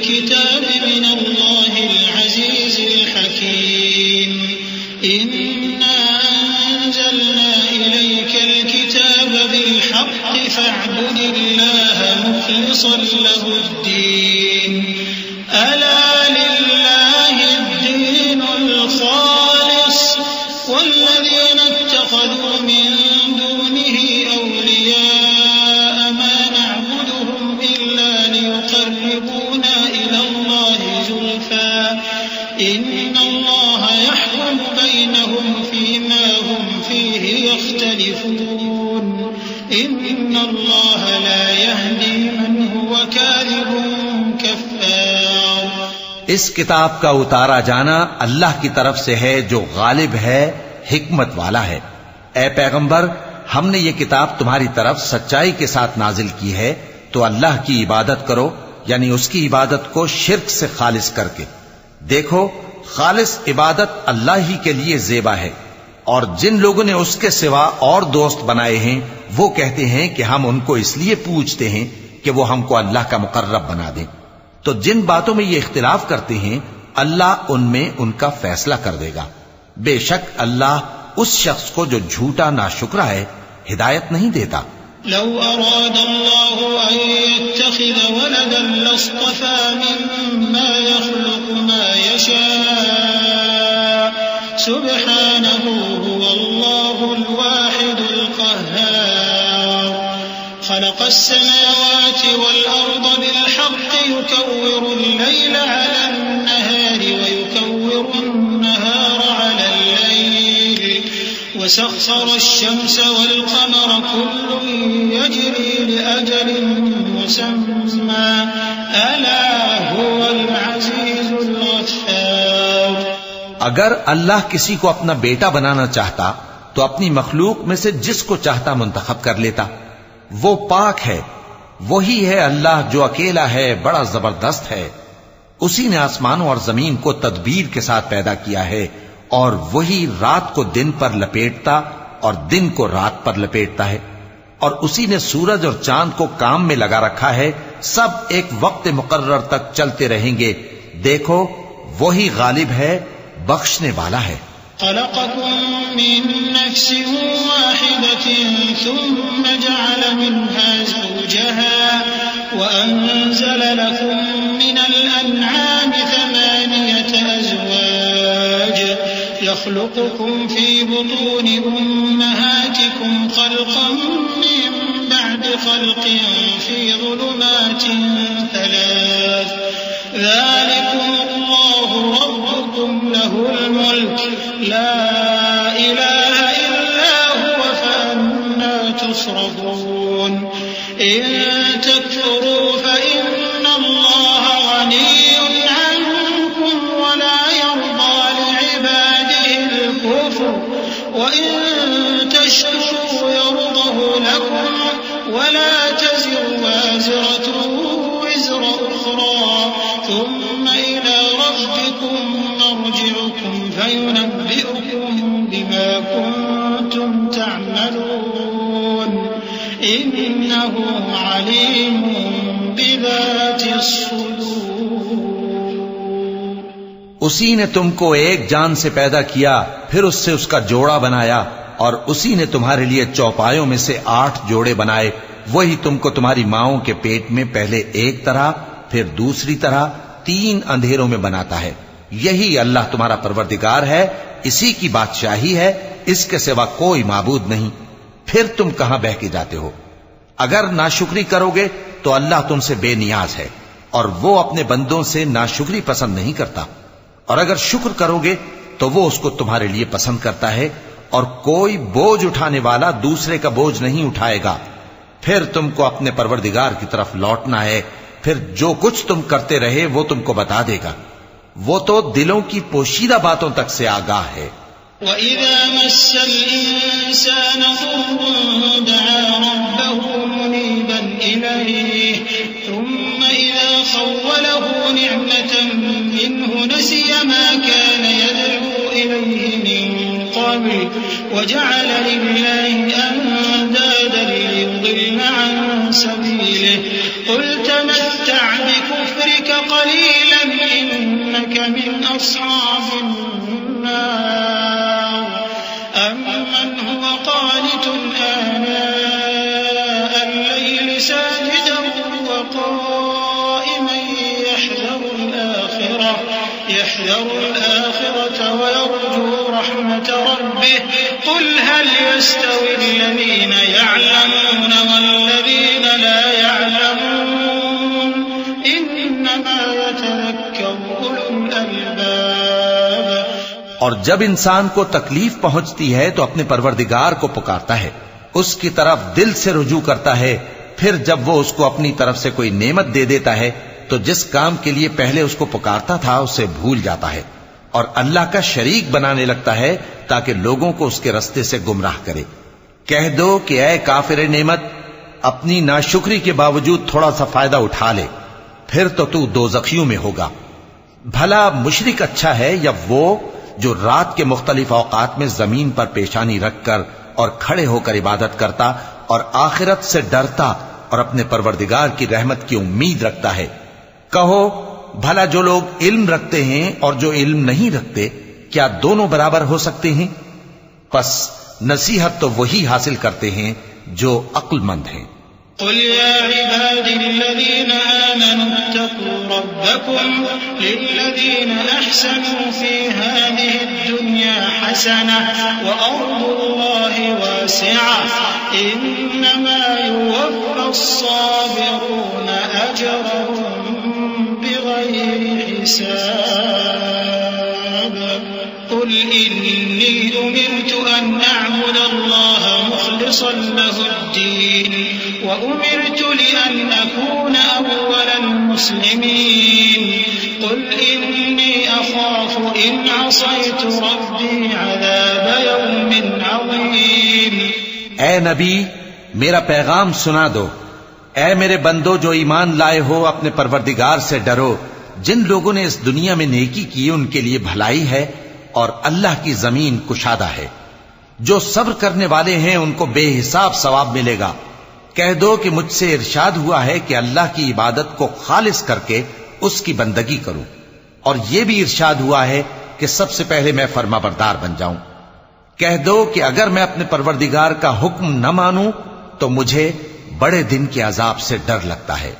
الكتاب من الله العزيز الحكيم إنا أنزلنا إليك الكتاب بالحق فاعبد الله مخلصا له الدين ألا لله الدين الخالص والذين اتخذوا من دونه أولياء ما نعبدهم إلا ليقربونا إلى الله زلفى إن الله يحكم بينهم فيما هم فيه يختلفون إن الله لا يهدي من هو كاذب كفار۔ اس کتاب کا اتارا جانا اللہ کی طرف سے ہے جو غالب ہے، حکمت والا ہے۔ اے پیغمبر، ہم نے یہ کتاب تمہاری طرف سچائی کے ساتھ نازل کی ہے، تو اللہ کی عبادت کرو، یعنی اس کی عبادت کو شرک سے خالص کر کے۔ دیکھو، خالص عبادت اللہ ہی کے لیے زیبا ہے، اور جن لوگوں نے اس کے سوا اور دوست بنائے ہیں وہ کہتے ہیں کہ ہم ان کو اس لیے پوچھتے ہیں کہ وہ ہم کو اللہ کا مقرب بنا دیں۔ تو جن باتوں میں یہ اختلاف کرتے ہیں اللہ ان میں ان کا فیصلہ کر دے گا۔ بے شک اللہ اس شخص کو جو جھوٹا ناشکرا ہے ہدایت نہیں دیتا۔ لو أراد الله أن يتخذ ولدا لاصطفى مما يخلق ما يشاء سبحانه هو الله الواحد القهار خلق السماوات والأرض بالحق يكور الليل على النهار ويكور النهار على الليل وسخر الشمس والقمر كل يجري لأجل مسمى ألا هو العزيز الغفار۔ اگر اللہ کسی کو اپنا بیٹا بنانا چاہتا تو اپنی مخلوق میں سے جس کو چاہتا منتخب کر لیتا۔ وہ پاک ہے، وہی ہے اللہ جو اکیلا ہے، بڑا زبردست ہے۔ اسی نے آسمانوں اور زمین کو تدبیر کے ساتھ پیدا کیا ہے، اور وہی رات کو دن پر لپیٹتا اور دن کو رات پر لپیٹتا ہے، اور اسی نے سورج اور چاند کو کام میں لگا رکھا ہے، سب ایک وقت مقرر تک چلتے رہیں گے۔ دیکھو، وہی غالب ہے، بخشنے والا ہے۔ خلقكم من نفس واحدة ثم جعل منها زوجها وأنزل لكم من الأنعام 8 أزواج يخلقكم في بطون أمهاتكم خلقا من بعد خلق في ظلمات 3 ذلكم الله ربكم له الملك لا إله إلا هو فأنا تصرفون إن تكفروا فإن الله غني عنكم ولا يرضى لعباده الكفر وإن تشكروا يرضه لكم ولا تزر وازرة وزر أخرى ثم إلى ربكم مرجعكم فينبئكم بما كنتم تعملون إنه عليم بذات الصدور۔ اسی نے تم کو ایک جان سے پیدا کیا، پھر اس سے اس کا جوڑا بنایا، اور اسی نے تمہارے لیے چوپایوں میں سے 8 جوڑے بنائے۔ وہی تم کو تمہاری ماؤں کے پیٹ میں پہلے ایک طرح، پھر دوسری طرح 3 اندھیروں میں بناتا ہے۔ یہی اللہ تمہارا پروردگار ہے، اسی کی بادشاہی ہے، اس کے سوا کوئی معبود نہیں۔ پھر تم کہاں بہہ کے جاتے ہو؟ اگر ناشکری کرو گے تو اللہ تم سے بے نیاز ہے، اور وہ اپنے بندوں سے ناشکری پسند نہیں کرتا، اور اگر شکر کرو گے تو وہ اس کو تمہارے لیے پسند کرتا ہے، اور کوئی بوجھ اٹھانے والا دوسرے کا بوجھ نہیں اٹھائے گا۔ پھر تم کو اپنے پروردگار کی طرف لوٹنا ہے، پھر جو کچھ تم کرتے رہے وہ تم کو بتا دے گا، وہ تو دلوں کی پوشیدہ باتوں تک سے آگاہ ہے۔ وَإِذَا مَسَّ الْإِنسَانَ ضُرٌّ دَعَا رَبَّهُ مُنِيبًا إِلَيْهِ ثُمَّ إِذَا خَوَّلَهُ نِعْمَةً مِّنْهُ نَسِيَ مَا كَانَ يَدْعُو إِلَيْهِ مِن قَبْلُ وَجَعَلَ لِلَّهِ أَندَادًا لِيُضِلَّ عَن سَبِيلِهِ قُلْ تَمَتَّعْ بِكُفْرِكَ قليلا إنك من أصحاب النار أمن هو قانت آناء الليل ساجدا وقائما يحذر الآخرة ويرجو رحمة ربه قل هل يستوي الذين يعلمون والذين لا يعلمون إنما يتذكر أولو الألباب۔ اور جب انسان کو تکلیف پہنچتی ہے تو اپنے پروردگار کو پکارتا ہے، اس کی طرف دل سے رجوع کرتا ہے، پھر جب وہ اس کو اپنی طرف سے کوئی نعمت دے دیتا ہے تو جس کام کے لیے پہلے اس کو پکارتا تھا اسے بھول جاتا ہے اور اللہ کا شریک بنانے لگتا ہے تاکہ لوگوں کو اس کے رستے سے گمراہ کرے۔ کہہ دو کہ اے کافر نعمت، اپنی ناشکری کے باوجود تھوڑا سا فائدہ اٹھا لے، پھر تو دوزخیوں میں ہوگا۔ بھلا مشرک اچھا ہے یا وہ جو رات کے مختلف اوقات میں زمین پر پیشانی رکھ کر اور کھڑے ہو کر عبادت کرتا اور آخرت سے ڈرتا اور اپنے پروردگار کی رحمت کی امید رکھتا ہے۔ کہو بھلا جو لوگ علم رکھتے ہیں اور جو علم نہیں رکھتے کیا دونوں برابر ہو سکتے ہیں؟ پس نصیحت تو وہی حاصل کرتے ہیں جو عقل مند ہیں۔ قل يا عبادي الذين آمنوا اتقوا ربكم للذين أحسنوا في هذه الدنيا حسنة وأرض الله واسعة إنما يوفى الصابرون أجرهم بغير حساب قل إني أمرت أن أعبد الله مخلصا له الدين وأمرت لأن أكون أول المسلمين قل إني أخاف إن عصيت ربي عذاب يوم عظيم۔ اے نبی میرا پیغام سنا دو، اے میرے بندو جو ایمان لائے ہو اپنے پروردگار سے ڈرو۔ جن لوگوں نے اس دنیا میں نیکی کی ان کے لیے بھلائی ہے اور اللہ کی زمین کشادہ ہے۔ جو صبر کرنے والے ہیں ان کو بے حساب ثواب ملے گا۔ کہہ دو کہ مجھ سے ارشاد ہوا ہے کہ اللہ کی عبادت کو خالص کر کے اس کی بندگی کروں، اور یہ بھی ارشاد ہوا ہے کہ سب سے پہلے میں فرما بردار بن جاؤں۔ کہہ دو کہ اگر میں اپنے پروردگار کا حکم نہ مانوں تو مجھے بڑے دن کے عذاب سے ڈر لگتا ہے۔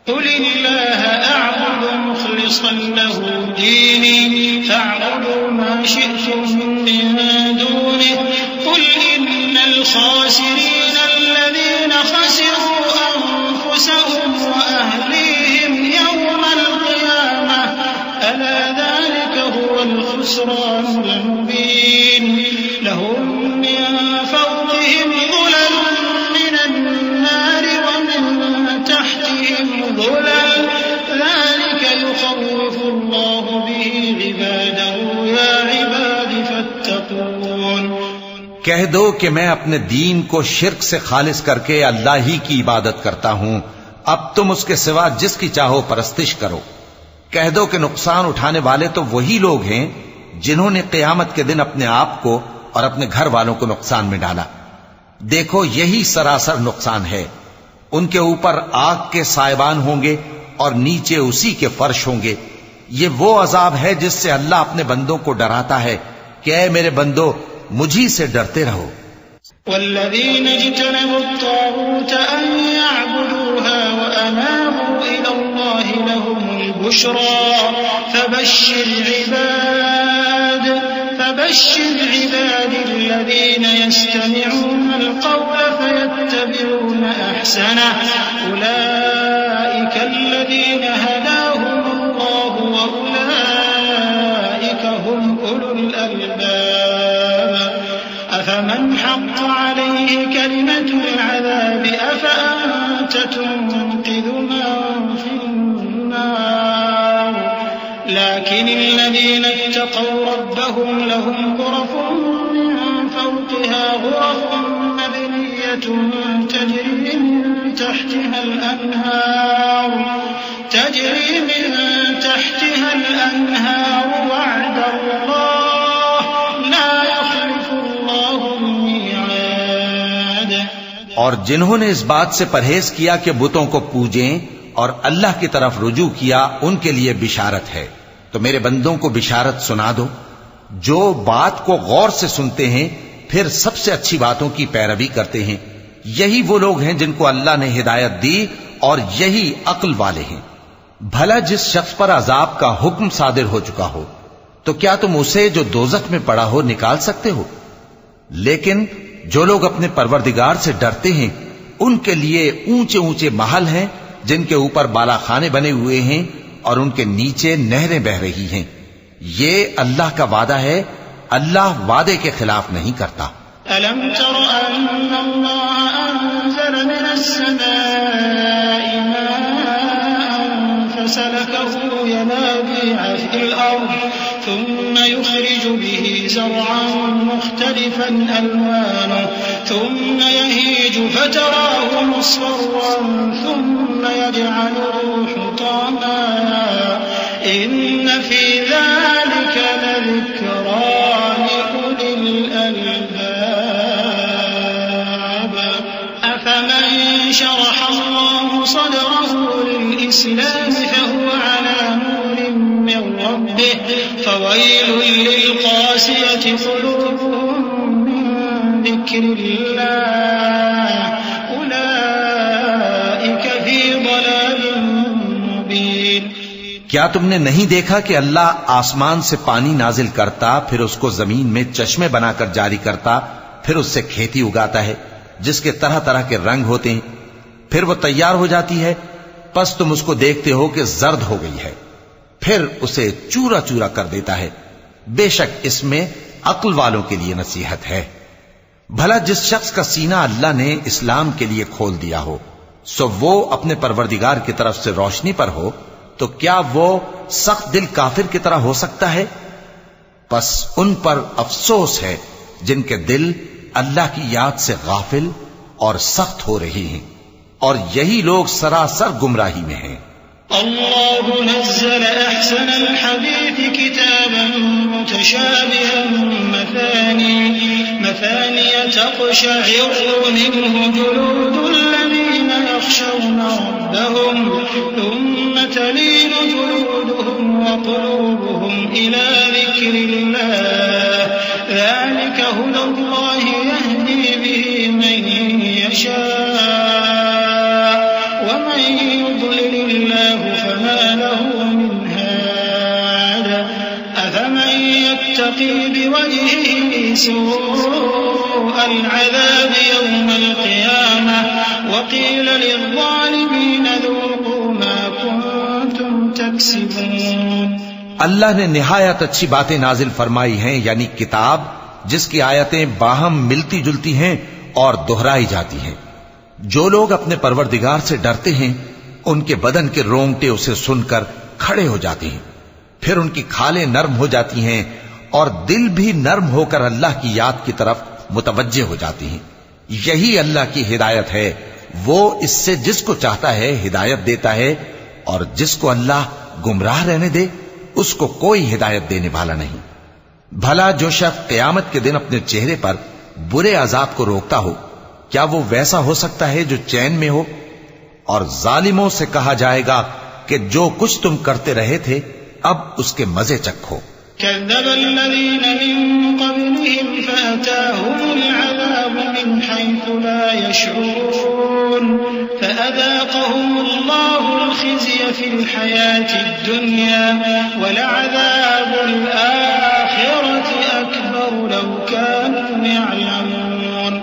قل اللہ اعبد مخلصا له دینی فاعبدوا ما شئتم من دونه قل ان الخاسرین الذین خسروا انفسهم واهلیهم یوم القیامة الا ذلك هو الخسران المبین لهم من فوقهم ظلل من النار ومن تحتهم ظلل ذلك يخوف الله به عباده يا عباد فاتقون۔ کہہ دو کہ میں اپنے دین کو شرک سے خالص کر کے اللہ ہی کی عبادت کرتا ہوں، اب تم اس کے سوا جس کی چاہو پرستش کرو۔ کہہ دو کہ نقصان اٹھانے والے تو وہی لوگ ہیں جنہوں نے قیامت کے دن اپنے آپ کو اور اپنے گھر والوں کو نقصان میں ڈالا۔ دیکھو یہی سراسر نقصان ہے۔ ان کے اوپر آگ کے سائبان ہوں گے اور نیچے اسی کے فرش ہوں گے۔ یہ وہ عذاب ہے جس سے اللہ اپنے بندوں کو ڈراتا ہے کہ اے میرے بندو مجھی سے ڈرتے رہو۔ والذین اجتنبوا الطاغوت ان يعبدوها وانابوا الى الله لهم البشرى فبشر عباد الذين يستمعون القول فيتبعون احسنه اولئك الذين هداهم الله واولئك هم اولو الالباب افمن حق عليه كلمة العذاب افأنت تنقذ من في النار لكن الذين اتقوا ربهم لهم غرف من فوقها غرف مبنية تجري من تحتها الأنهار وعد الله لا يخلف الله الميعاد۔ اور جنہوں نے اس بات سے پرہیز کیا کہ بتوں کو پوجیں اور اللہ کی طرف رجوع کیا ان کے لیے بشارت ہے۔ تو میرے بندوں کو بشارت سنا دو جو بات کو غور سے سنتے ہیں پھر سب سے اچھی باتوں کی پیروی کرتے ہیں، یہی وہ لوگ ہیں جن کو اللہ نے ہدایت دی اور یہی عقل والے ہیں۔ بھلا جس شخص پر عذاب کا حکم صادر ہو چکا ہو تو کیا تم اسے جو دوزخ میں پڑا ہو نکال سکتے ہو؟ لیکن جو لوگ اپنے پروردگار سے ڈرتے ہیں ان کے لیے اونچے اونچے محل ہیں جن کے اوپر بالا خانے بنے ہوئے ہیں اور ان کے نیچے نہریں بہ رہی ہیں۔ یہ اللہ کا وعدہ ہے، اللہ وعدے کے خلاف نہیں کرتا۔ ألم تر أن الله أنزل من السماء ماء فسلكه ينابيع في الأرض ثم يخرج به زرعا مختلفا ألوانه ثم يهيج فتراه مصفرا ثم يجعله حطاما إن في ذلك لذكرى لأولي الألباب أفمن شرح الله صدره للإسلام فهو على نور من ربه فويل للقاسية قلوبهم من ذكر الله أولئك في ضلال مبين۔ کیا تم نے نہیں دیکھا کہ اللہ آسمان سے پانی نازل کرتا پھر اس کو زمین میں چشمے بنا کر جاری کرتا پھر اس سے کھیتی اگاتا ہے جس کے طرح طرح کے رنگ ہوتے ہیں، پھر وہ تیار ہو جاتی ہے، پس تم اس کو دیکھتے ہو کہ زرد ہو گئی ہے، پھر اسے چورا چورا کر دیتا ہے۔ بے شک اس میں عقل والوں کے لیے نصیحت ہے۔ بھلا جس شخص کا سینہ اللہ نے اسلام کے لیے کھول دیا ہو سو وہ اپنے پروردگار کی طرف سے روشنی پر ہو تو کیا وہ سخت دل کافر کی طرح ہو سکتا ہے؟ پس ان پر افسوس ہے جن کے دل اللہ کی یاد سے غافل اور سخت ہو رہی ہیں، اور یہی لوگ سراسر گمراہی میں ہیں۔ اللہ نزل احسن الحدیث کتابا متشابها مثانی تقشعر منه جلود الذین يخشون ربهم ثم تلين جلودهم وقلوبهم إلى ذكر الله ذلك هدى الله يهدي به من يشاء ومن يضلل الله فما له من هاد أفمن يتقي بوجهه سوء العذاب يوم القيامة وقيل للظالمين ذوقوا ما كنتم تكسبون۔ اللہ نے نہایت اچھی باتیں نازل فرمائی ہیں، یعنی کتاب جس کی آیتیں باہم ملتی جلتی ہیں اور دہرائی جاتی ہیں۔ جو لوگ اپنے پروردگار سے ڈرتے ہیں ان کے بدن کے رونگٹے اسے سن کر کھڑے ہو جاتے ہیں، پھر ان کی کھالیں نرم ہو جاتی ہیں اور دل بھی نرم ہو کر اللہ کی یاد کی طرف متوجہ ہو جاتی ہیں۔ یہی اللہ کی ہدایت ہے، وہ اس سے جس کو چاہتا ہے ہدایت دیتا ہے، اور جس کو اللہ گمراہ رہنے دے اس کو کوئی ہدایت دینے والا نہیں۔ بھلا جو شخص قیامت کے دن اپنے چہرے پر برے عذاب کو روکتا ہو کیا وہ ویسا ہو سکتا ہے جو چین میں ہو؟ اور ظالموں سے کہا جائے گا کہ جو کچھ تم کرتے رہے تھے اب اس کے مزے چکھو۔ كذب الذين من قبلهم فأتاهم العذاب من حيث لا يشعرون فأذاقهم الله الخزي في الحياة الدنيا ولعذاب الآخرة أكبر لو كانوا يعلمون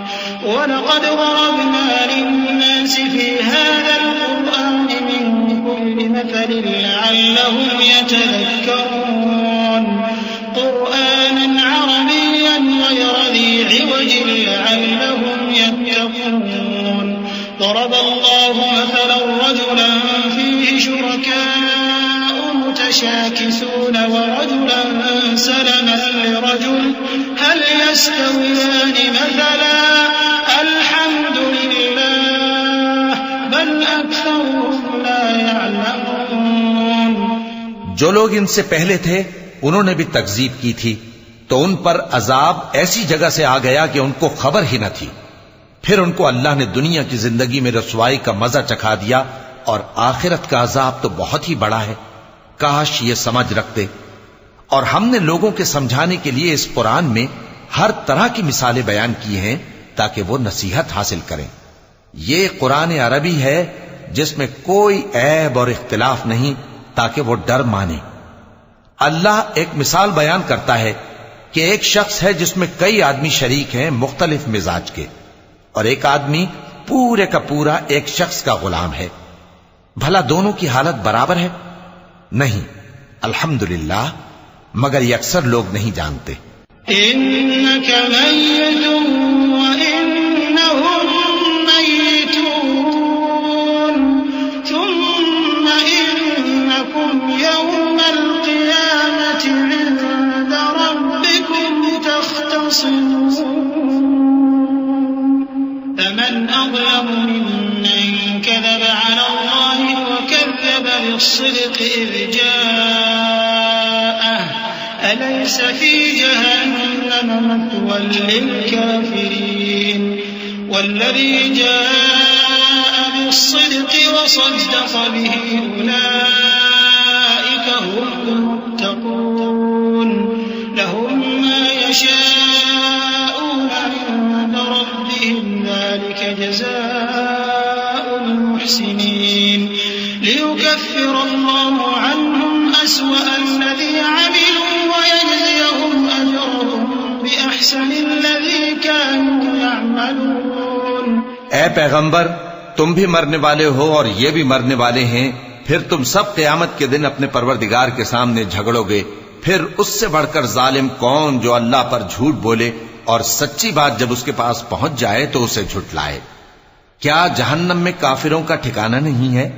ولقد ضربنا للناس في هذا القرآن من كل مثل لعلهم يتذكرون قرآنا عربيا غير ذي عوج لعلهم يتقون ضرب الله مثلا رجلا فيه شركاء متشاكسون ورجلا سلما لرجل هل يستويان مثلا الحمد لله بل أكثرهم لا يعلمون۔ جو لوگ ان سے پہلے تھے انہوں نے بھی تکذیب کی تھی تو ان پر عذاب ایسی جگہ سے آ گیا کہ ان کو خبر ہی نہ تھی، پھر ان کو اللہ نے دنیا کی زندگی میں رسوائی کا مزہ چکھا دیا اور آخرت کا عذاب تو بہت ہی بڑا ہے. کاش یہ سمجھ رکھتے. اور ہم نے لوگوں کے سمجھانے کے لیے اس قرآن میں ہر طرح کی مثالیں بیان کی ہیں تاکہ وہ نصیحت حاصل کریں. یہ قرآن عربی ہے جس میں کوئی عیب اور اختلاف نہیں تاکہ وہ ڈر مانے. اللہ ایک مثال بیان کرتا ہے کہ ایک شخص ہے جس میں کئی آدمی شریک ہیں مختلف مزاج کے، اور ایک آدمی پورے کا پورا ایک شخص کا غلام ہے. بھلا دونوں کی حالت برابر ہے؟ نہیں، الحمدللہ، مگر یہ اکثر لوگ نہیں جانتے. إنك ميت وإنهم ميتون ثم إنكم يوم القيامة عند ربكم تختصمون فمن أظلم ممن كذب على الله وكذب بالصدق إذ جاءه أليس في جهنم مثوى للكافرين والذي جاء بالصدق وصدق به أولئك هم المتقون لهم ما يشاءون عند ربهم ذلك جزاء المحسنين ليكفر الله عنهم أسوأ الذي عملوا ويجزيهم أجرهم بأحسن الذي كانوا يعملون. اے پیغمبر، تم بھی مرنے والے ہو اور یہ بھی مرنے والے ہیں، پھر تم سب قیامت کے دن اپنے پروردگار کے سامنے جھگڑو گے. پھر اس سے بڑھ کر ظالم کون جو اللہ پر جھوٹ بولے اور سچی بات جب اس کے پاس پہنچ جائے تو اسے جھٹلائے. کیا جہنم میں کافروں کا ٹھکانہ نہیں ہے؟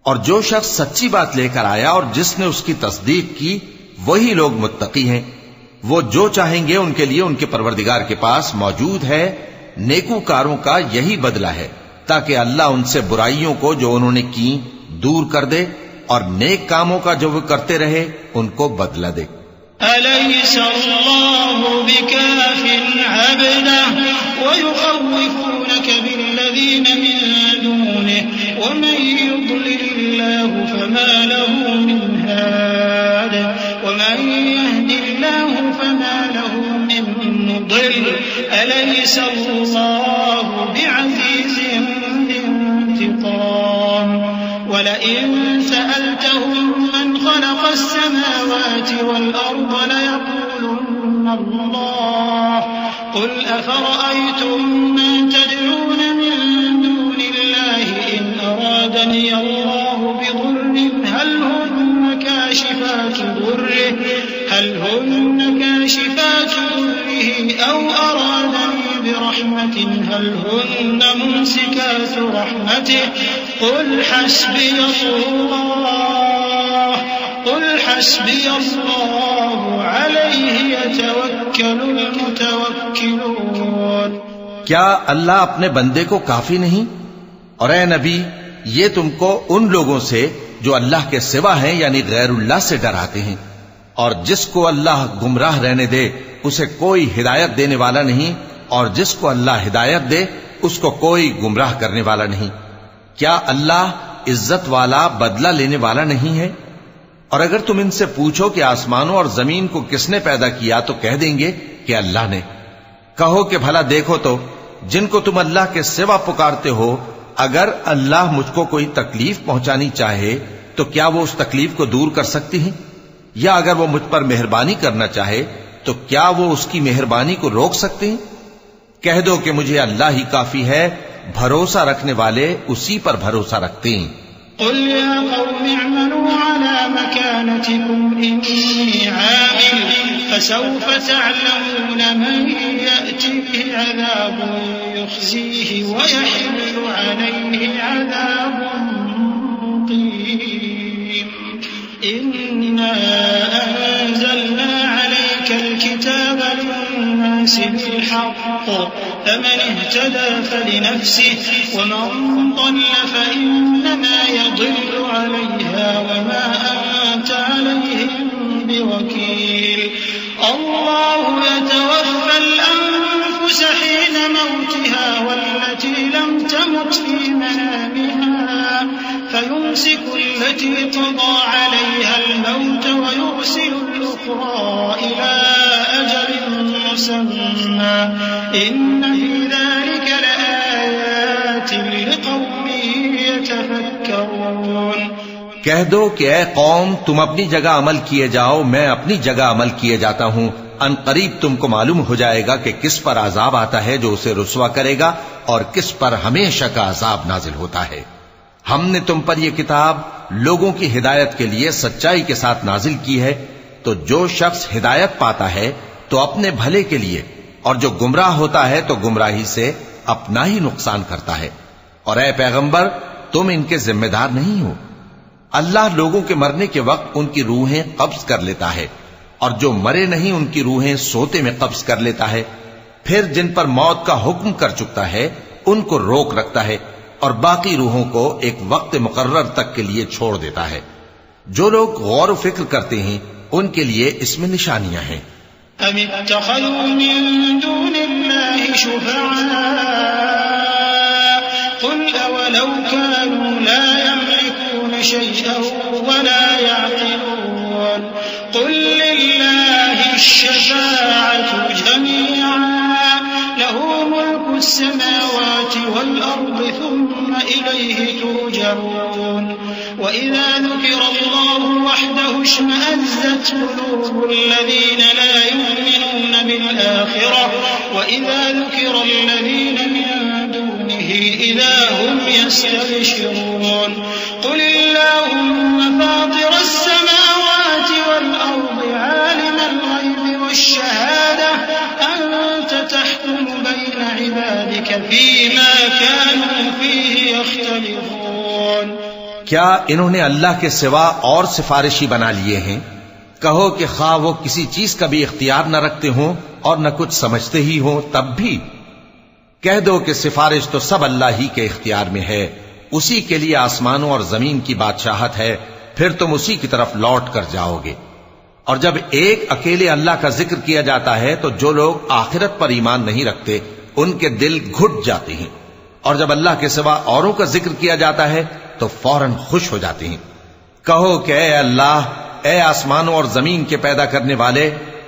اور جو شخص سچی بات لے کر آیا اور جس نے اس کی تصدیق کی وہی لوگ متقی ہیں. وہ جو چاہیں گے ان کے لیے ان کے پروردگار کے پاس موجود ہے. نیکوکاروں کا یہی بدلہ ہے تاکہ اللہ ان سے برائیوں کو جو انہوں نے کی دور کر دے اور نیک کاموں کا جو وہ کرتے رہے ان کو بدلہ دے. أليس الله بكاف عبده ويخوفونك بالذين من دونه ومن يضلل الله فما له من هاد ومن يهد الله فما له من مضل أليس الله بعزيز ذي انتقام ولئن سألتهم من خلق السماوات والأرض ليقولن الله قل أفرأيتم ما تدعون من دون الله إن أرادني الله بضر هل هن كاشفات ضره أو أرادني برحمة هل هن ممسكات رحمته قل حسبي الله عليه يتوكل المتوكلون. کیا اللہ اپنے بندے کو کافی نہیں؟ اور اے نبی، یہ تم کو ان لوگوں سے جو اللہ کے سوا ہیں یعنی غیر اللہ سے ڈراتے ہیں، اور جس کو اللہ گمراہ رہنے دے اسے کوئی ہدایت دینے والا نہیں، اور جس کو اللہ ہدایت دے اس کو کوئی گمراہ کرنے والا نہیں. کیا اللہ عزت والا بدلہ لینے والا نہیں ہے؟ اور اگر تم ان سے پوچھو کہ آسمانوں اور زمین کو کس نے پیدا کیا تو کہہ دیں گے کہ اللہ نے. کہو کہ بھلا دیکھو تو جن کو تم اللہ کے سوا پکارتے ہو، اگر اللہ مجھ کو کوئی تکلیف پہنچانی چاہے تو کیا وہ اس تکلیف کو دور کر سکتی ہیں؟ یا اگر وہ مجھ پر مہربانی کرنا چاہے تو کیا وہ اس کی مہربانی کو روک سکتے ہیں؟ کہہ دو کہ مجھے اللہ ہی کافی ہے، بھروسہ رکھنے والے اسی پر بھروسہ رکھتے ہیں. قل يا قوم اعملوا على مكانتكم إني عامل فسوف تعلمون من يأتيه عذاب يخزيه ويحل عليه عذاب مقيم. إنا أنزلنا عليك الكتاب للناس بالحق فمن اهتدى فلنفسه ومن ضل فإنما يضل عليها وما أنت عليهم بوكيل. الله يتوفى الأنفس حين موتها والتي لم تمت في منامها يمسك التي قضى عليها الموت ويرسل الأخرى إلى أجل مسمى إن في ذلك لآيات لقوم يتفكرون۔ کہہ دو کہ اے قوم تم اپنی جگہ عمل کیے جاؤ، میں اپنی جگہ عمل کیے جاتا ہوں، ان قریب تم کو معلوم ہو جائے گا کہ کس پر عذاب آتا ہے جو اسے رسوا کرے گا اور کس پر ہمیشہ کا عذاب نازل ہوتا ہے۔ ہم نے تم پر یہ کتاب لوگوں کی ہدایت کے لیے سچائی کے ساتھ نازل کی ہے، تو جو شخص ہدایت پاتا ہے تو اپنے بھلے کے لیے، اور جو گمراہ ہوتا ہے تو گمراہی سے اپنا ہی نقصان کرتا ہے۔ اور اے پیغمبر تم ان کے ذمہ دار نہیں ہو، اللہ لوگوں کے مرنے کے وقت ان کی روحیں قبض کر لیتا ہے، اور جو مرے نہیں ان کی روحیں سوتے میں قبض کر لیتا ہے، پھر جن پر موت کا حکم کر چکتا ہے ان کو روک رکھتا ہے، اور باقی روحوں کو ایک وقت مقرر تک کے لیے چھوڑ دیتا ہے۔ جو لوگ غور و فکر کرتے ہیں ان کے لیے اس میں نشانیاں ہیں۔ ام اتخذوا من دون الله شفعاء قل اولو كانوا لا يملكون شيئا ولا يعقلون قل لله الشفاعة جميعا له ملك السماوات والأرض ثم إليه ترجعون وإذا ذكر الله وحده اشمأزت قلوب الذين لا يؤمنون بالآخرة وإذا ذكر الذين من دونه إذا هم يستبشرون قل اللهم فاطر السماوات والأرض عالم الغيب والشهادة أنت تحكم بين عبادك فيما كانوا فيه يختلفون۔ کیا انہوں نے اللہ کے سوا اور سفارشی بنا لیے ہیں؟ کہو کہ خواہ وہ کسی چیز کا بھی اختیار نہ رکھتے ہوں اور نہ کچھ سمجھتے ہی ہوں تب بھی کہہ دو کہ سفارش تو سب اللہ ہی کے اختیار میں ہے، اسی کے لیے آسمانوں اور زمین کی بادشاہت ہے، پھر تم اسی کی طرف لوٹ کر جاؤ گے۔ اور جب ایک اکیلے اللہ کا ذکر کیا جاتا ہے تو جو لوگ آخرت پر ایمان نہیں رکھتے ان کے دل گھٹ جاتے ہیں، اور جب اللہ کے سوا اوروں کا ذکر کیا جاتا ہے تو فوراً خوش ہو جاتے ہیں۔ کہو کہ اے اللہ، اے آسمانوں اور زمین کے پیدا کرنے والے،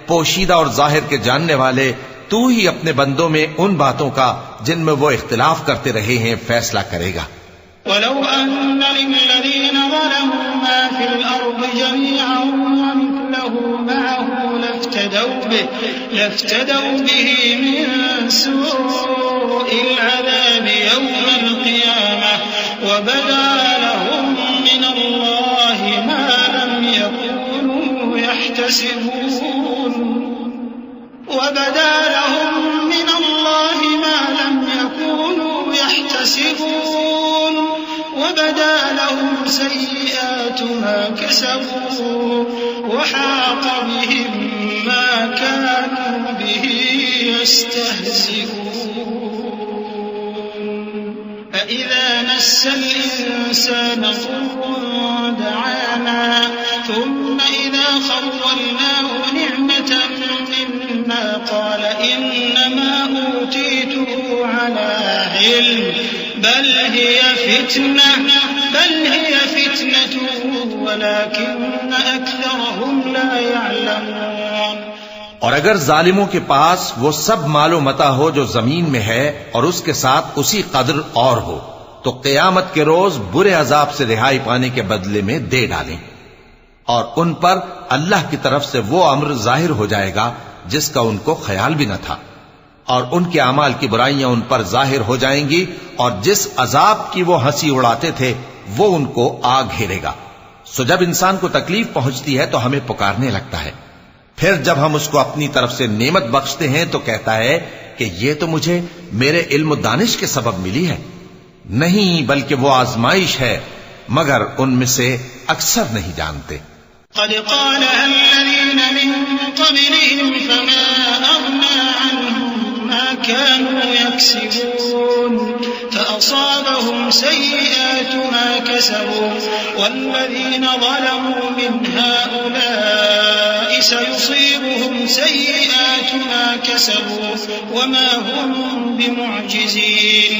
پوشیدہ اور ظاہر کے جاننے والے، تو ہی اپنے بندوں میں ان باتوں کا جن میں وہ اختلاف کرتے رہے ہیں فیصلہ کرے گا۔ وَلَوْ أَنَّ لِلَّذِينَ ظَلَمُوا مَا فِي الْأَرْضِ جَمِيعًا وَمِثْلَهُ مَعَهُ لَافْتَدَوْا بِهِ مِنْ سُوءِ الْعَذَابِ يَوْمَ الْقِيَامَةِ وَبَدَا لَهُم مِّنَ اللَّهِ مَا لَمْ يَكُونُوا يَحْتَسِبُونَ وَبَدَا لَهُم مِّنَ اللَّهِ مَا لَمْ يَكُونُوا يَحْتَسِبُونَ وَبَدَا لَهُمْ سَيِّئَاتُ مَا كَسَبُوا وَحَاقَ بِهِم مَّا كَانُوا بِهِ يَسْتَهْزِئُونَ فَإِذَا مَسَّ الْإِنسَانَ ضُرٌّ دَعَانَا ثُمَّ إِذَا خَوَّلْنَاهُ نِعْمَةً مِّنَّا قَالَ إِنَّمَا أُوتِيتُهُ عَلَىٰ عِلْمٍ بَلْ هِيَ فِتْنَةٌ وَلَٰكِنَّ أَكْثَرَهُمْ لَا يَعْلَمُونَ۔ اور اگر ظالموں کے پاس وہ سب مال و متاع ہو جو زمین میں ہے اور اس کے ساتھ اسی قدر اور ہو تو قیامت کے روز برے عذاب سے رہائی پانے کے بدلے میں دے ڈالیں، اور ان پر اللہ کی طرف سے وہ امر ظاہر ہو جائے گا جس کا ان کو خیال بھی نہ تھا، اور ان کے اعمال کی برائیاں ان پر ظاہر ہو جائیں گی، اور جس عذاب کی وہ ہنسی اڑاتے تھے وہ ان کو آ گھیرے گا۔ سو جب انسان کو تکلیف پہنچتی ہے تو ہمیں پکارنے لگتا ہے، پھر جب ہم اس کو اپنی طرف سے نعمت بخشتے ہیں تو کہتا ہے کہ یہ تو مجھے میرے علم و دانش کے سبب ملی ہے، نہیں بلکہ وہ آزمائش ہے، مگر ان میں سے اکثر نہیں جانتے۔ قد قالها الذين من قبلهم فما أغنى عنهم ما كانوا يكسبون فأصابهم سيئات ما كسبوا والذين ظلموا من هؤلاء سيصيبهم سيئات ما كسبوا وما هم بمعجزين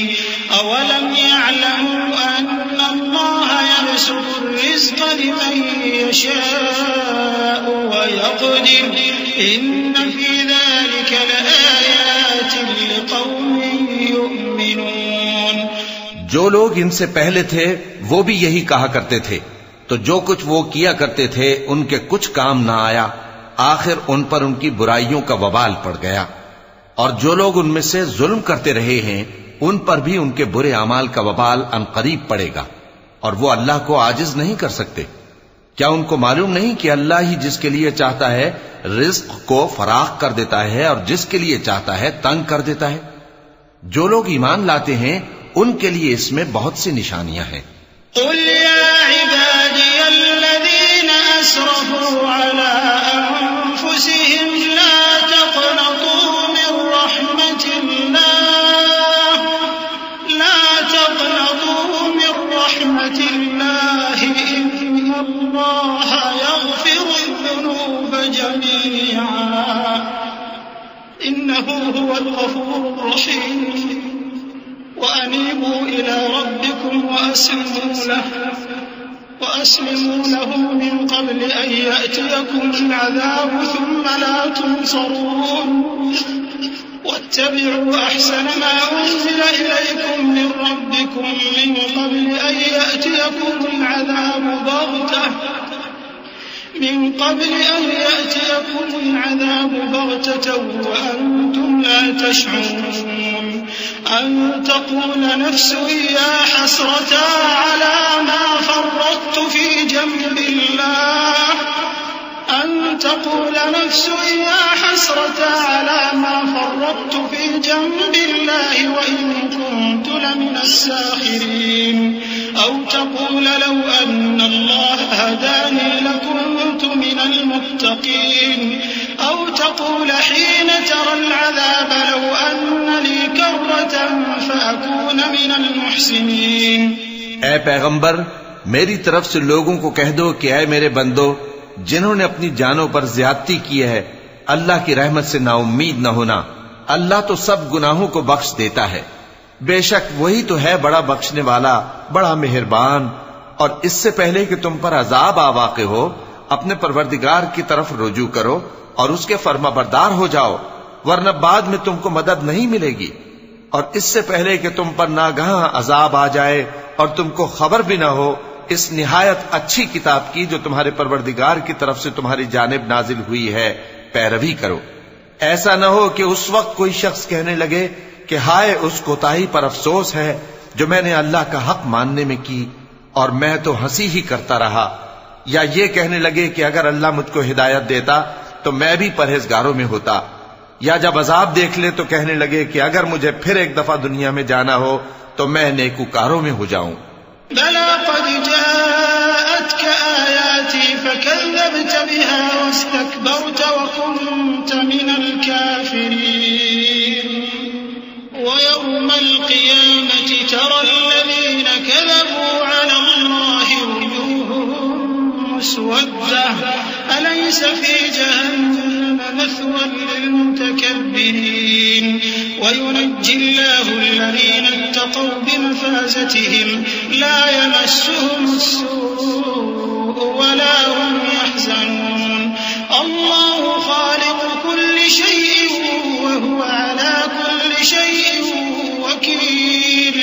أولم يعلموا أن الله يبسط لمن يشاء ويقدر إن في ذلك لآيات لقوم يؤمنون. جو لوگ ان سے پہلے تھے وہ بھی یہی کہا کرتے تھے، تو جو کچھ وہ کیا کرتے تھے ان کے کچھ کام نہ آیا، آخر ان پر ان کی برائیوں کا وبال پڑ گیا. اور جو لوگ ان میں سے ظلم کرتے رہے ہیں ان پر بھی ان کے برے اعمال کا وبال عنقریب پڑے گا، اور وہ اللہ کو عاجز نہیں کر سکتے. کیا ان کو معلوم نہیں کہ اللہ ہی جس کے لیے چاہتا ہے رزق کو فراخ کر دیتا ہے اور جس کے لیے چاہتا ہے تنگ کر دیتا ہے؟ جو لوگ ایمان لاتے ہیں ان کے لیے اس میں بہت سی نشانیاں ہیں. قل يا عبادي الذين أسرفوا على أنفسهم لا تقنطوا من رحمة الله إن الله يغفر الذنوب جميعا إنه هو الغفور الرحيم. وأنيبوا إلى ربكم وأسلموا له من قبل أن يأتيكم العذاب ثم لا تنصرون. واتبعوا أحسن ما أنزل إليكم من ربكم من قبل أن يأتيكم العذاب بغتة وأنتم لا تشعرون. أن تقول نفس يا حسرة على ما فرطت في جنب الله وإن كنت لمن الساخرين. أو تقول لو أن الله هداني لكنت من المتقين. أو تقول حين ترى العذاب لو أن لي كرة فأكون من المحسنين. اے پیغمبر، میری طرف سے لوگوں کو کہہ دو کہ اے میرے بندو، جنہوں نے اپنی جانوں پر زیادتی کی ہے، اللہ کی رحمت سے نا امید نہ ہونا. اللہ تو سب گناہوں کو بخش دیتا ہے، بے شک وہی تو ہے بڑا بخشنے والا، بڑا مہربان. اور اس سے پہلے کہ تم پر عذاب آ واقع ہو، اپنے پروردگار کی طرف رجوع کرو اور اس کے فرما بردار ہو جاؤ، ورنہ بعد میں تم کو مدد نہیں ملے گی. اور اس سے پہلے کہ تم پر ناگہاں عذاب آ جائے اور تم کو خبر بھی نہ ہو، اس نہایت اچھی کتاب کی جو تمہارے پروردگار کی طرف سے تمہاری جانب نازل ہوئی ہے پیروی کرو. ایسا نہ ہو کہ اس وقت کوئی شخص کہنے لگے کہ ہائے اس کوتاہی پر افسوس ہے جو میں نے اللہ کا حق ماننے میں کی اور میں تو ہنسی ہی کرتا رہا. یا یہ کہنے لگے کہ اگر اللہ مجھ کو ہدایت دیتا تو میں بھی پرہیزگاروں میں ہوتا. یا جب عذاب دیکھ لے تو کہنے لگے کہ اگر مجھے پھر ایک دفعہ دنیا میں جانا ہو تو میں نیکوکاروں میں ہو جاؤں. بلى قد جاءتك آياتي فكذبت بها واستكبرت وكنت من الكافرين. ويوم القيامة ترى الذين كذبوا على الله وجوههم مسودة أليس في جهنم مثوى للمتكبرين. وينجي الله الذين اتقوا بمفازتهم لا يمسهم السوء ولا هم يحزنون. الله خالق كل شيء وهو على كل شيء وكيل.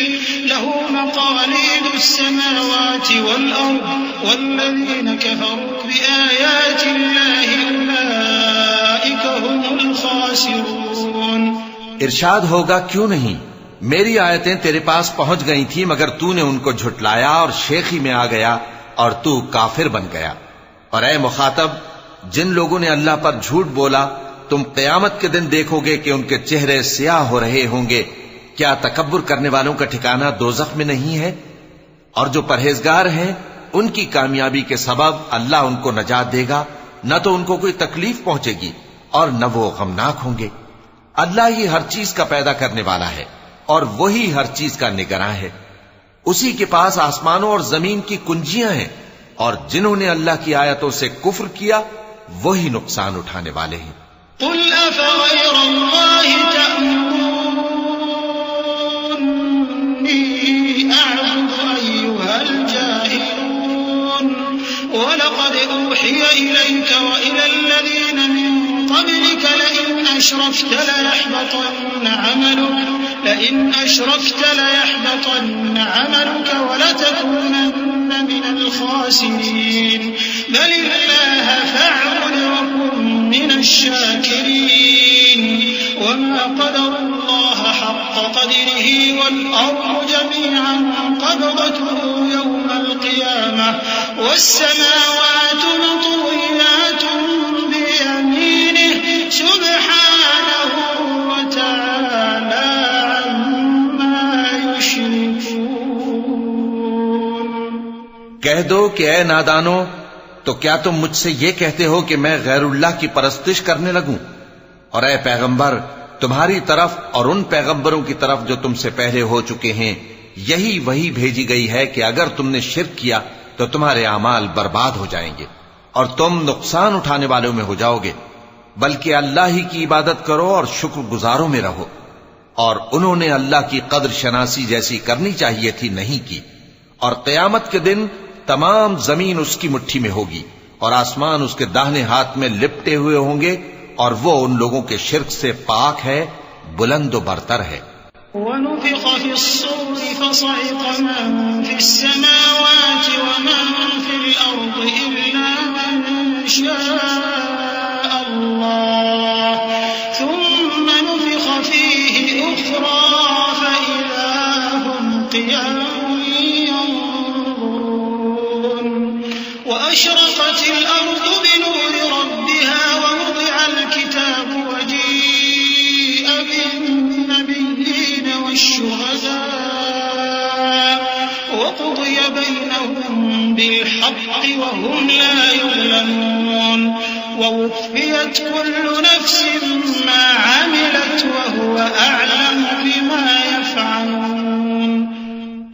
له مقاليد السماوات والأرض والذين كفروا بآيات الله أولئك هم الخاسرون. ارشاد ہوگا کیوں نہیں، میری آیتیں تیرے پاس پہنچ گئی تھی مگر تو نے ان کو جھٹلایا اور شیخی میں آ گیا اور تو کافر بن گیا. اور اے مخاطب، جن لوگوں نے اللہ پر جھوٹ بولا تم قیامت کے دن دیکھو گے کہ ان کے چہرے سیاہ ہو رہے ہوں گے. کیا تکبر کرنے والوں کا ٹھکانہ دوزخ میں نہیں ہے؟ اور جو پرہیزگار ہیں ان کی کامیابی کے سبب اللہ ان کو نجات دے گا، نہ تو ان کو کوئی تکلیف پہنچے گی اور نہ وہ غمناک ہوں گے. اللہ ہی ہر چیز کا پیدا کرنے والا ہے اور وہی ہر چیز کا نگراں ہے. اسی کے پاس آسمانوں اور زمین کی کنجیاں ہیں، اور جنہوں نے اللہ کی آیتوں سے کفر کیا وہی نقصان اٹھانے والے ہیں. قل أفغير الله تأمروني أعبد أيها الجاهلون. ولقد أوحي إليك وإلى الذين من قبلك لئن أشركت ليحبطن عملك ولتكونن من الخاسرين بل الله فاعبد وكن من الشاكرين وما قدر الله حق قدره والأرض جميعا قبضته يوم القيامة والسماوات مطويات بيمينه سبحانه وتعالى عما يشركون. کہہ دو کہ اے نادانو، تو کیا تم مجھ سے یہ کہتے ہو کہ میں غیر اللہ کی پرستش کرنے لگوں؟ اور اے پیغمبر، تمہاری طرف اور ان پیغمبروں کی طرف جو تم سے پہلے ہو چکے ہیں یہی وہی بھیجی گئی ہے کہ اگر تم نے شرک کیا تو تمہارے اعمال برباد ہو جائیں گے اور تم نقصان اٹھانے والوں میں ہو جاؤ گے، بلکہ اللہ ہی کی عبادت کرو اور شکر گزاروں میں رہو. اور انہوں نے اللہ کی قدر شناسی جیسی کرنی چاہیے تھی نہیں کی. اور قیامت کے دن تمام زمین اس کی مٹھی میں ہوگی اور آسمان اس کے داہنے ہاتھ میں لپٹے ہوئے ہوں گے، اور وہ ان لوگوں کے شرک سے پاک ہے، بلند و برتر ہے. ونفخ في الصور فصعق من في السماوات ومن في الأرض إلا من شاء الله ثم نفخ فيه أخرى فإذا هم قيام ينظرون. وأشرقت الأرض بنور ربها ووضع الكتاب وجيء بالنبيين والشهداء وقضي بينهم بالحق وهم لا يظلمون. ووفيت كل نفس ما عملت وهو أعلم بما يفعلون.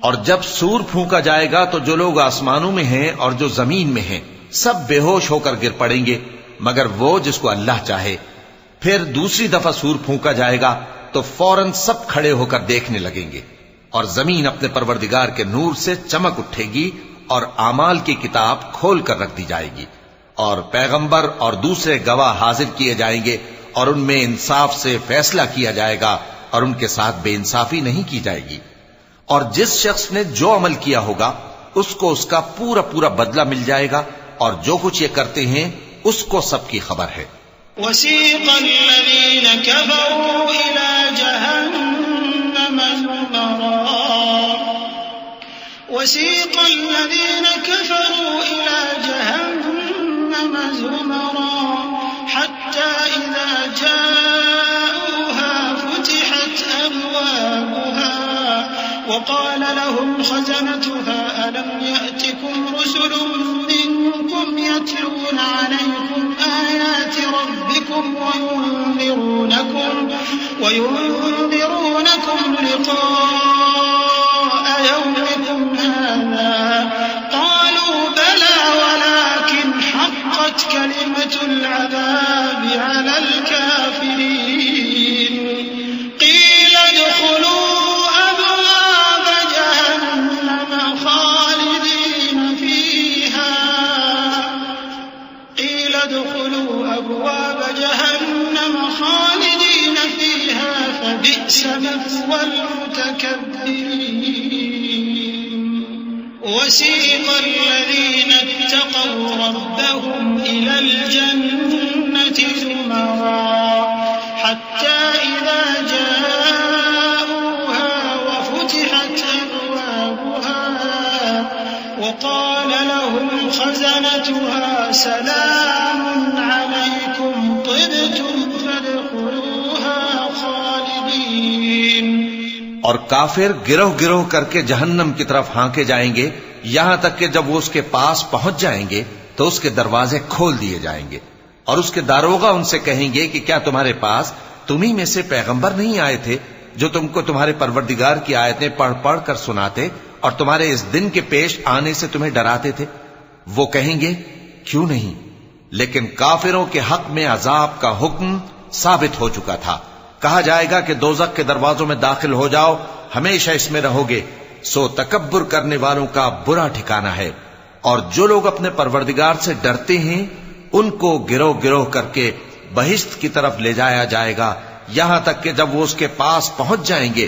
اور جب سور پھونکا جائے گا تو جو لوگ آسمانوں میں ہیں اور جو زمین میں ہیں سب بے ہوش ہو کر گر پڑیں گے مگر وہ جس کو اللہ چاہے. پھر دوسری دفعہ سور پھونکا جائے گا تو فوراً سب کھڑے ہو کر دیکھنے لگیں گے اور زمین اپنے پروردگار کے نور سے چمک اٹھے گی اور اعمال کی کتاب کھول کر رکھ دی جائے گی اور پیغمبر اور دوسرے گواہ حاضر کیے جائیں گے اور ان میں انصاف سے فیصلہ کیا جائے گا اور ان کے ساتھ بے انصافی نہیں کی جائے گی. اور جس شخص نے جو عمل کیا ہوگا اس کو اس کا پورا پورا بدلہ مل جائے گا اور جو کچھ یہ کرتے ہیں اس کو سب کی خبر ہے. وسيق الذين كفروا إلى جهنم زمرا حتى إذا جاءوها فتحت أبوابها وقال لهم خزنتها ألم يأتكم رسل منكم يتلون عليكم آيات ربكم وينذرونكم لقاء يومكم هذا قالوا بلى ولكن حقت كلمة العذاب على الكافرين قيل ادخلوا أبواب جهنم خالدين فيها فبئس مثوى المتكبرين. وسيق الذين اتقوا ربهم إلى الجنة زمرا حتى إذا جاءوها وفتحت أبوابها وقال لهم خزنتها سلام عليكم طبتم فادخلوها خالدين. اور کافر گروہ گروہ کر کے جہنم کی طرف ہانکے جائیں گے یہاں تک کہ جب وہ اس کے پاس پہنچ جائیں گے تو اس کے دروازے کھول دیے جائیں گے اور اس کے داروغہ ان سے کہیں گے کہ کیا تمہارے پاس تمہیں میں سے پیغمبر نہیں آئے تھے جو تم کو تمہارے پروردگار کی آیتیں پڑھ پڑھ کر سناتے اور تمہارے اس دن کے پیش آنے سے تمہیں ڈراتے تھے؟ وہ کہیں گے کیوں نہیں، لیکن کافروں کے حق میں عذاب کا حکم ثابت ہو چکا تھا. کہا جائے گا کہ دوزخ کے دروازوں میں داخل ہو جاؤ، ہمیشہ اس میں رہو گے، سو تکبر کرنے والوں کا برا ٹھکانہ ہے. اور جو لوگ اپنے پروردگار سے ڈرتے ہیں ان کو گروہ گروہ کر کے بہشت کی طرف لے جایا جائے گا، یہاں تک کہ جب وہ اس کے پاس پہنچ جائیں گے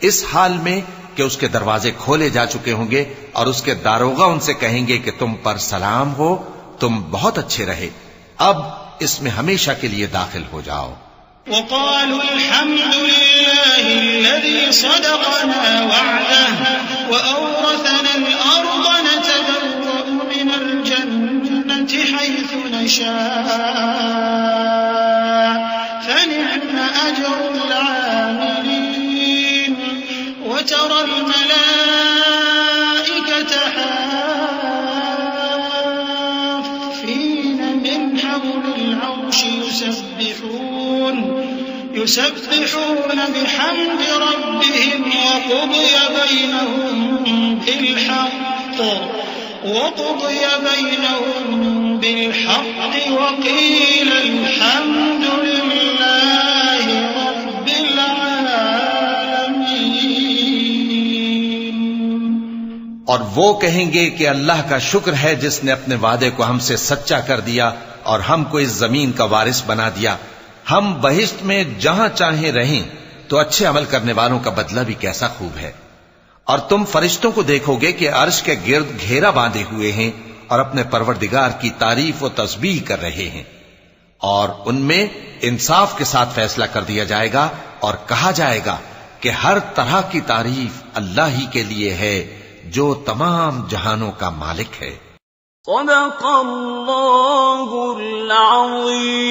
اس حال میں کہ اس کے دروازے کھولے جا چکے ہوں گے، اور اس کے داروغہ ان سے کہیں گے کہ تم پر سلام ہو، تم بہت اچھے رہے، اب اس میں ہمیشہ کے لیے داخل ہو جاؤ۔ وقالوا الحمد لله الذي صدقنا وعده وأورثنا الأرض نتبوأ من الجنة حيث نشاء فنعم أجر العاملين وترى الملائكة حافين من حول العرش يسبحون بحمد ربهم وقضي بينهم بالحق وقيل الحمد لله رب العالمين۔ اور وہ کہیں گے کہ اللہ کا شکر ہے جس نے اپنے وعدے کو ہم سے سچا کر دیا اور ہم کو اس زمین کا وارث بنا دیا، ہم بہشت میں جہاں چاہیں رہیں، تو اچھے عمل کرنے والوں کا بدلہ بھی کیسا خوب ہے۔ اور تم فرشتوں کو دیکھو گے کہ عرش کے گرد گھیرا باندھے ہوئے ہیں اور اپنے پروردگار کی تعریف و تسبیح کر رہے ہیں، اور ان میں انصاف کے ساتھ فیصلہ کر دیا جائے گا اور کہا جائے گا کہ ہر طرح کی تعریف اللہ ہی کے لیے ہے جو تمام جہانوں کا مالک ہے۔ صدق اللہ العظیم۔